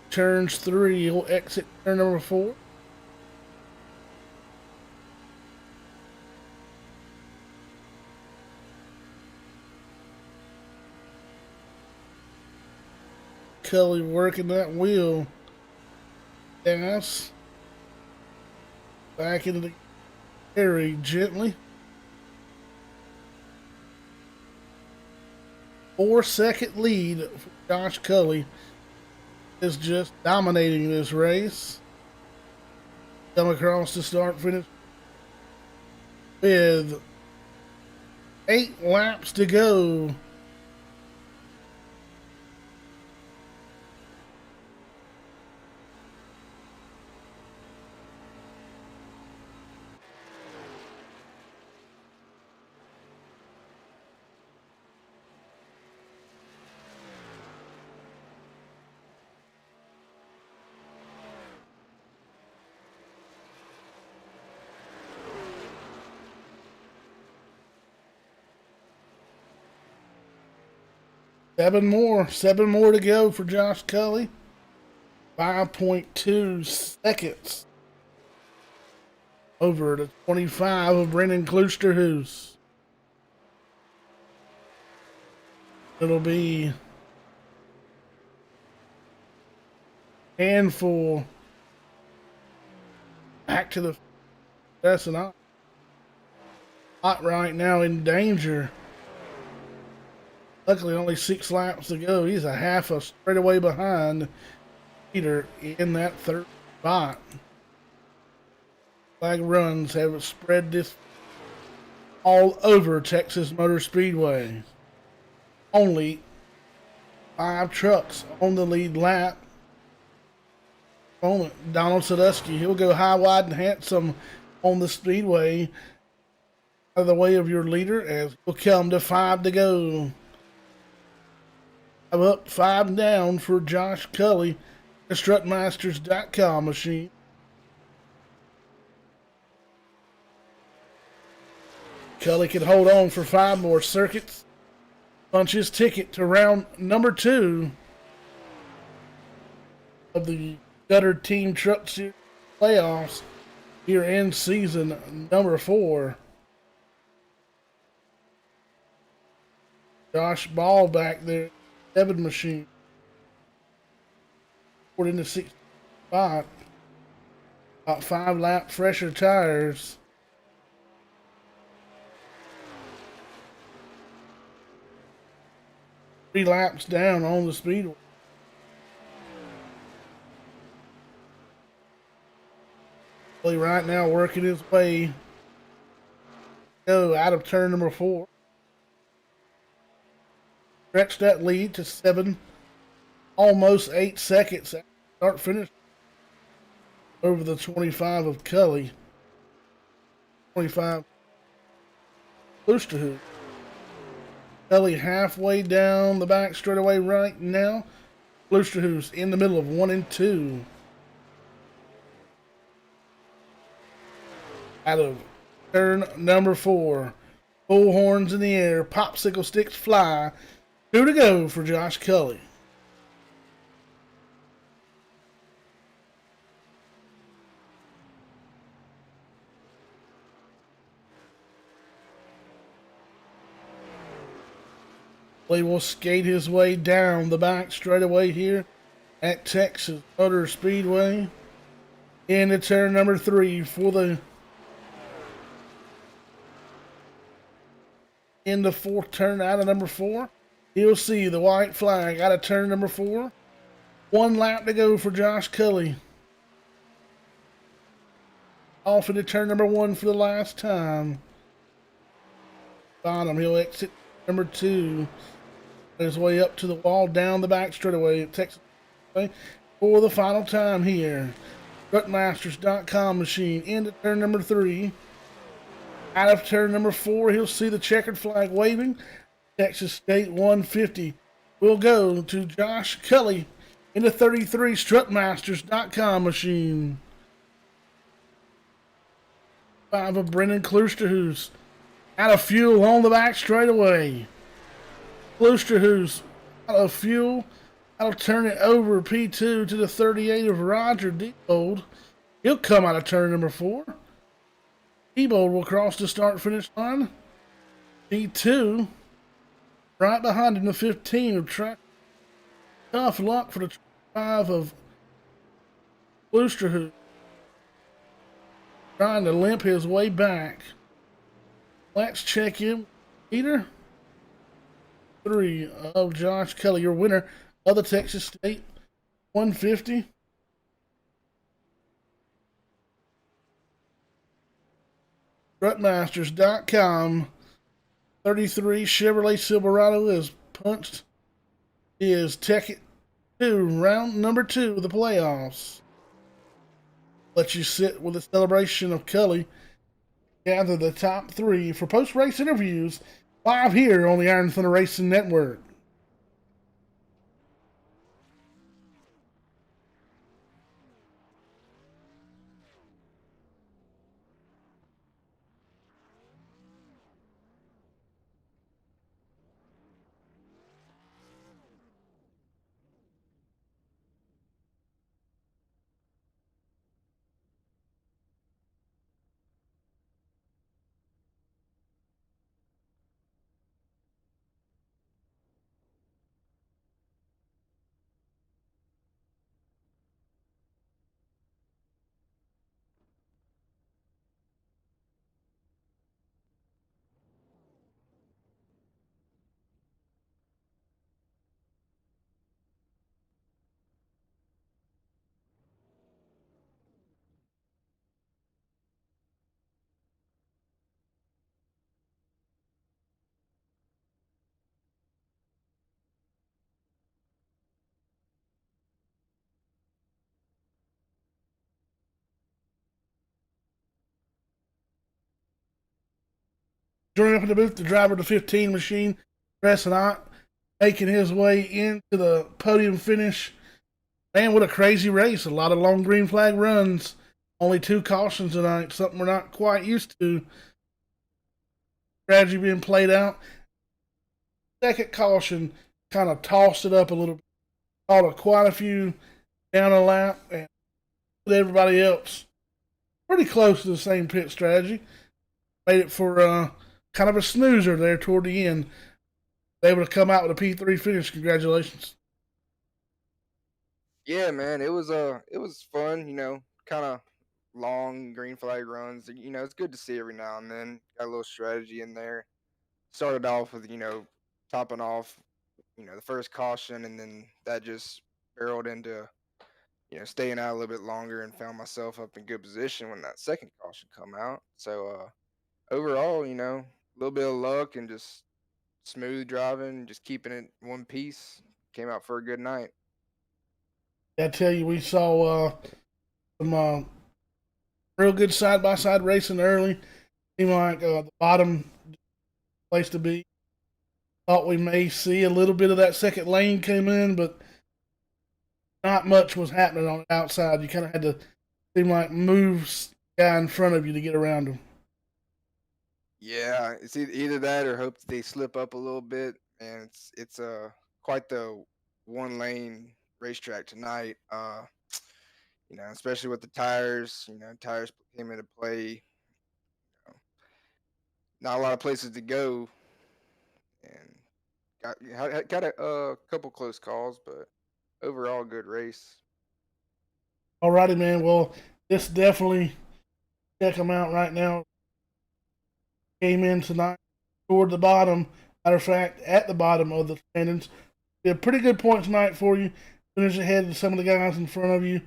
Turns 3. He'll exit turn number 4. Kelly working that wheel. Gas. Back into the very gently. 4-second lead for Josh Kelly is just dominating this race. Come across the start finish with 8 laps to go. Seven more to go for Josh Kelly. 5.2 seconds over the 25 of Brendan Klusterhuis. It'll be handful back to the that's not hot right now in danger. Luckily, only 6 laps to go. He's a half a straightaway behind Peter in that third spot. Flag runs have spread this all over Texas Motor Speedway. Only 5 trucks on the lead lap. Donald Sadusky, he'll go high, wide, and handsome on the speedway out of the way of your leader as we'll come to 5 to go. I'm up 5 down for Josh Kelly, the Strutmasters.com machine. Kelly can hold on for 5 more circuits. Punch his ticket to round number 2 of the Gutter Team Truck Series playoffs here in season number 4. Josh Ball back there, 7 machine. Poured into 6 spot. About 5 lap fresher tires. Three laps down on the Speedway. Right now working his way out of turn number 4. Stretch that lead to 7, almost 8 seconds after start finish over the 25 of Cully. 25 Lusterhood. Cully halfway down the back straightaway right now. Lusterhood's in the middle of 1 and 2. Out of turn number 4. Bull horns in the air, popsicle sticks fly. 2 to go for Josh Cully. He will skate his way down the back straightaway here at Texas Motor Speedway. Into turn number 3 for the in the 4th turn out of number 4. You'll see the white flag out of turn number 4. 1 lap to go for Josh Cully. Off into turn number 1 for the last time. Bottom, he'll exit number 2. His way up to the wall, down the back straightaway at Texas for the final time here. Truckmasters.com machine into turn number 3. Out of turn number 4, he'll see the checkered flag waving. Texas State 150 will go to Josh Cully into 33 Truckmasters.com machine. 5 of Brendan Klusterhuis out of fuel on the back straightaway. Klusterhuis out of fuel. I'll turn it over P2 to the 38 of Roger Diebold. He'll come out of turn number 4. Diebold will cross the start-finish line. P2 right behind him, the 15 of Track. Tough luck for the 5 of Klusterhuis. Trying to limp his way back. Let's check in. Peter 3 of Josh Cully, your winner of the Texas State 150. Truckmasters.com 33 Chevrolet Silverado is punched his ticket to round number 2 of the playoffs. Let you sit with a celebration of Cully. Gather the top 3 for post-race interviews live here on the Iron Thunder Racing Network. Joining up in the booth, the driver of the 15 machine, Prestonot, making his way into the podium finish. Man, what a crazy race. A lot of long green flag runs. Only 2 cautions tonight, something we're not quite used to. Strategy being played out. Second caution kind of tossed it up a little bit. Caught quite a few down a lap and put everybody else pretty close to the same pit strategy. Made it for kind of a snoozer there toward the end. Able to come out with a P3 finish. Congratulations. Yeah, man, it was fun, kind of long green flag runs. It's good to see every now and then. Got a little strategy in there. Started off with, topping off, the first caution, and then that just barreled into, staying out a little bit longer and found myself up in good position when that second caution come out. So overall, a little bit of luck and just smooth driving, just keeping it one piece. Came out for a good night. I tell you, we saw some real good side by side racing early. Seemed like the bottom place to be. Thought we may see a little bit of that second lane come in, but not much was happening on the outside. You kind of had to seem like move the guy in front of you to get around him. Yeah, it's either that or hope that they slip up a little bit. And it's quite the one lane racetrack tonight. Especially with the tires. Tires came into play. You know, not a lot of places to go, and got a couple close calls, but overall good race. Alrighty, man. Well, this definitely check them out right now. Came in tonight toward the bottom. Matter of fact, at the bottom of the standings. Be a pretty good point tonight for you. Finish ahead of some of the guys in front of you.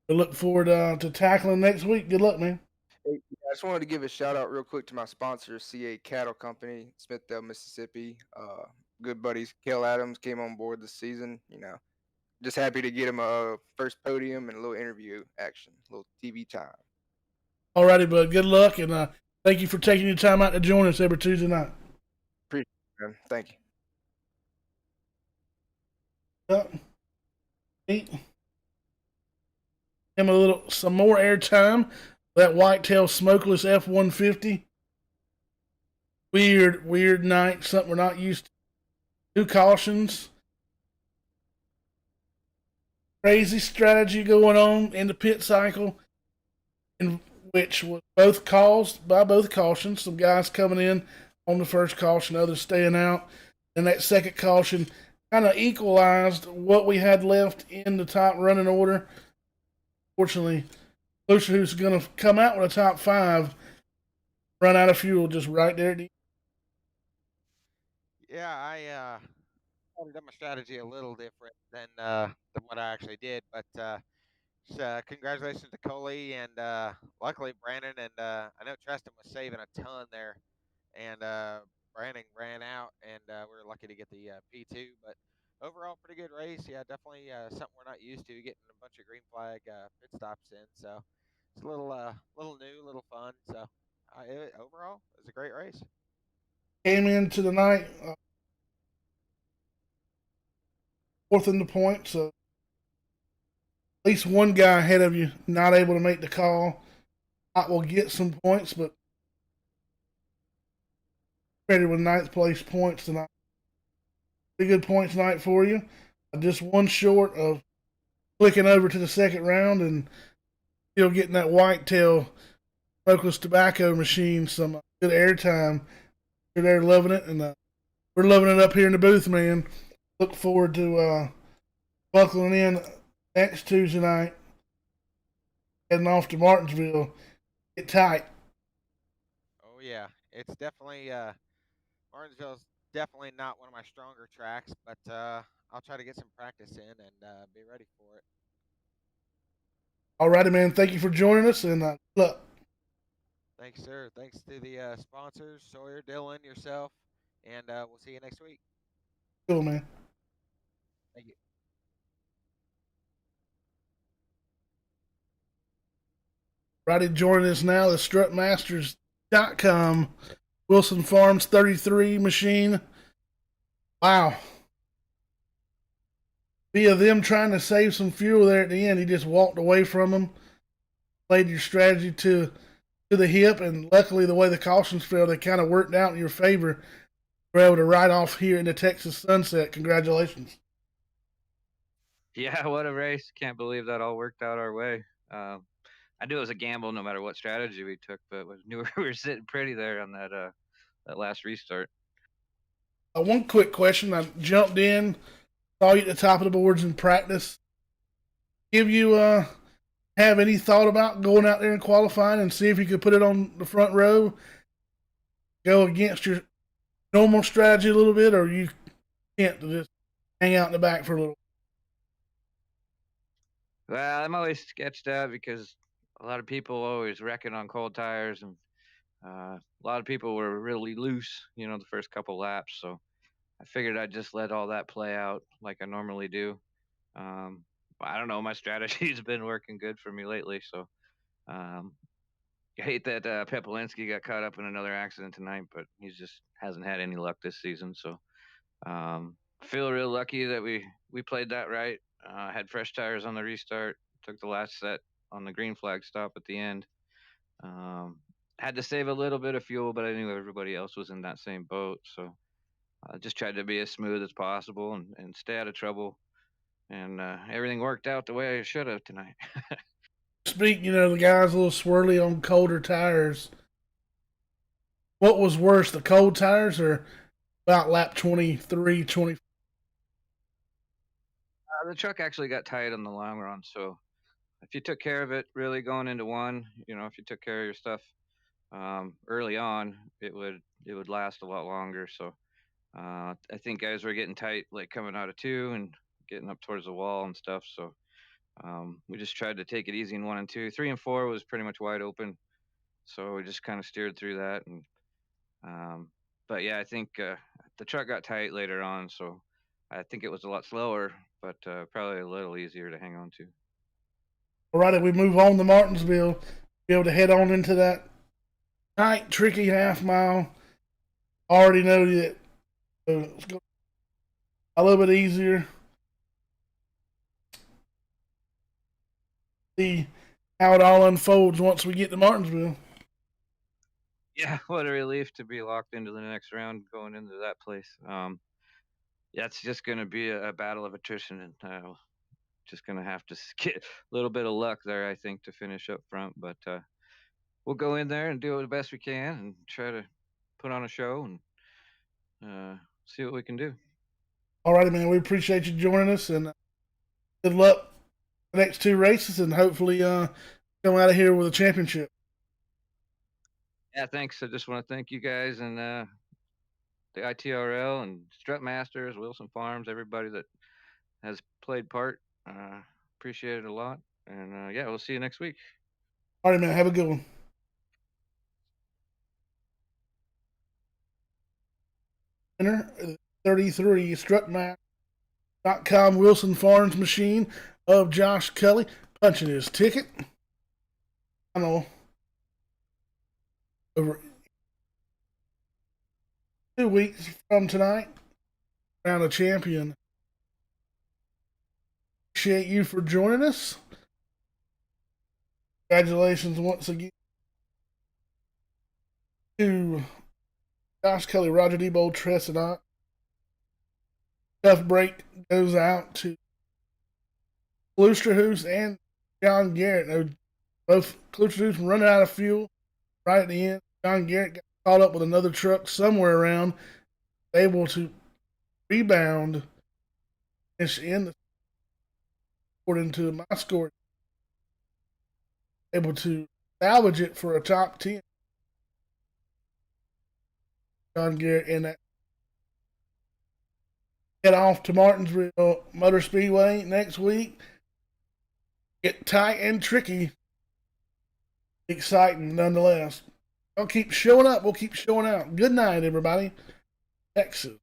We look forward to tackling next week. Good luck, man. Hey, I just wanted to give a shout out real quick to my sponsor, CA Cattle Company, Smithville, Mississippi. Good buddies, Kel Adams came on board this season. Just happy to get him a first podium and a little interview action, a little TV time. Alrighty, bud. Good luck, and thank you for taking your time out to join us every Tuesday night. Appreciate it, man. Thank you. Yep. Him some more airtime. That whitetail smokeless F-150. Weird night. Something we're not used to. 2 cautions. Crazy strategy going on in the pit cycle, in which was both caused by both cautions. Some guys coming in on the first caution, others staying out. And that second caution kind of equalized what we had left in the top running order. Fortunately, Lucia, who's going to come out with a top 5, run out of fuel just right there at the Yeah, I probably done my strategy a little different than what I actually did, but congratulations to Coley and luckily Brandon and I know Tristan was saving a ton there, and Brandon ran out and we were lucky to get the P2. But overall, pretty good race. Yeah, definitely something we're not used to, getting a bunch of green flag pit stops in. So it's a little new, a little fun. So overall, it was a great race. came into the night, 4th in the points. So at least one guy ahead of you not able to make the call. I will get some points, but ready with 9th place points tonight. Pretty good points tonight for you. Just one short of clicking over to the second round and still getting that whitetail smokeless tobacco machine some good airtime. They're loving it, and we're loving it up here in the booth, man. Look forward to buckling in next Tuesday night, heading off to Martinsville. Get tight. Oh yeah, it's definitely Martinsville's definitely not one of my stronger tracks, but I'll try to get some practice in and be ready for it. Alrighty, man. Thank you for joining us, and good luck. Thanks, sir. Thanks to the sponsors, Sawyer, Dylan, yourself, and we'll see you next week. Cool, man. Thank you. Righty, joining us now, the strutmasters.com Wilson Farms 33 machine. Wow. Via them trying to save some fuel there at the end, he just walked away from them. Played your strategy to the hip, and luckily the way the cautions fell, they kind of worked out in your favor. We're able to ride off here in the Texas sunset. Congratulations. Yeah, what a race! Can't believe that all worked out our way. I knew it was a gamble no matter what strategy we took, but we knew we were sitting pretty there on that last restart. One quick question. I jumped in, saw you at the top of the boards in practice. Give you have any thought about going out there and qualifying and see if you could put it on the front row, go against your normal strategy a little bit, or you can't just hang out in the back for a little? Well, I'm always sketched out because a lot of people always wrecking on cold tires, and a lot of people were really loose, the first couple laps. So I figured I'd just let all that play out like I normally do. Um, I don't know, my strategy's been working good for me lately. So um, I hate that Pepolinski got caught up in another accident tonight, but he just hasn't had any luck this season. So feel real lucky that we played that right. Had fresh tires on the restart. Took the last set on the green flag stop at the end. Um, had to save a little bit of fuel, but I knew everybody else was in that same boat. So I just tried to be as smooth as possible and stay out of trouble. And everything worked out the way I should have tonight. Speak, the guys a little swirly on colder tires. What was worse, the cold tires or about lap 23, 20? The truck actually got tight on the long run, so if you took care of it really going into one, if you took care of your stuff early on, it would last a lot longer. So I think guys were getting tight like coming out of two and getting up towards the wall and stuff. So we just tried to take it easy in one and two. Three and four was pretty much wide open, so we just kind of steered through that. And but yeah, I think the truck got tight later on, so I think it was a lot slower, but probably a little easier to hang on to. All right, if we move on to Martinsville, be able to head on into that tight, tricky half mile. Already know that it's going a little bit easier. See how it all unfolds once we get to Martinsville. Yeah, what a relief to be locked into the next round going into that place. Yeah, it's just going to be a battle of attrition, and just going to have to get a little bit of luck there, I think, to finish up front. But we'll go in there and do it the best we can and try to put on a show and see what we can do. All righty, man. We appreciate you joining us, and good luck the next two races, and hopefully come out of here with a championship. Yeah, thanks. I just want to thank you guys and the ITRL and Strut Masters, Wilson Farms, everybody that has played part. Appreciate it a lot. And yeah, we'll see you next week. All right, man. Have a good one. Winner 33 Strutmaster.com Wilson Farms machine of Josh Kelly punching his ticket. Final over 2 weeks from tonight. Crown a champion. Appreciate you for joining us. Congratulations once again to Josh Kelly, Roger Debo, Tressedot. Tough break goes out to Klusterhoos and John Garrett. Both Klusterhoos running out of fuel right at the end. John Garrett got caught up with another truck somewhere around, able to rebound in the, according to my score, able to salvage it for a top 10. John Garrett in that. Head off to Martinsville Motor Speedway next week. Get tight and tricky. Exciting nonetheless. I'll keep showing up. We'll keep showing out. Good night, everybody. Texas.